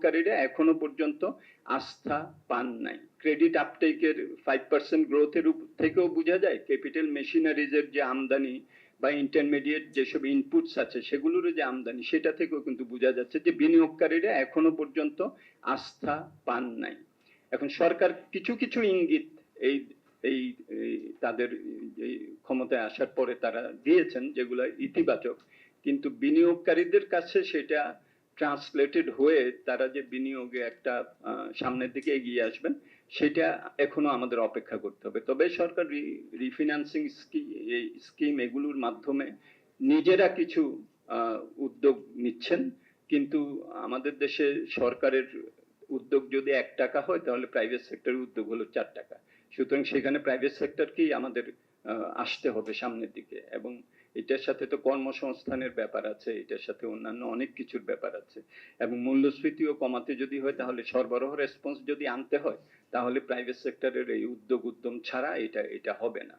বিনিয়োগকারীরা এখনো পর্যন্ত আস্থা পান নাই। ক্রেডিট আপটেকের 5% গ্রোথের থেকেও বোঝা যায়, ক্যাপিটাল মেশিনারিজের যে আমদানি বা ইন্টারমিডিয়েট যেসব ইনপুটস আছে সেগুলোর যে আমদানি, সেটা থেকেও কিন্তু বোঝা যাচ্ছে যে বিনিয়োগকারীরা এখনো পর্যন্ত আস্থা পান নাই। এখন সরকার কিছু কিছু ইঙ্গিত এই এই তাদের ক্ষমতায় আসার পরে তারা দিয়েছেন, যেগুলো ইতিবাচক, কিন্তু বিনিয়োগকারীদের কাছে সেটা ট্রান্সলেটেড হয়ে তারা যে বিনিয়োগে একটা সামনের দিকে এগিয়ে আসবেন, সেটা এখনো আমাদের অপেক্ষা করতে হবে। তবে সরকার রিফিন্যান্সিং স্কিম এগুলোর মাধ্যমে নিজেরা কিছু উদ্যোগ নিচ্ছেন, কিন্তু আমাদের দেশে সরকারের উদ্যোগ যদি 1 টাকা হয় তাহলে প্রাইভেট সেক্টরের উদ্যোগ হলো 4 টাকা। সুতরাং সেখানে প্রাইভেট সেক্টরকেই আমাদের আসতে হবে সামনের দিকে। এবং এটার সাথে তো কর্মসংস্থানের ব্যাপার আছে, এটার সাথে অন্যান্য অনেক কিছুর ব্যাপার আছে। এবং মূল্যস্ফীতিও কমাতে যদি হয়, তাহলে সরবরাহ রেসপন্স যদি আনতে হয়, তাহলে প্রাইভেট সেক্টরের এই উদ্যোগ উদ্যম ছাড়া এটা হবে না।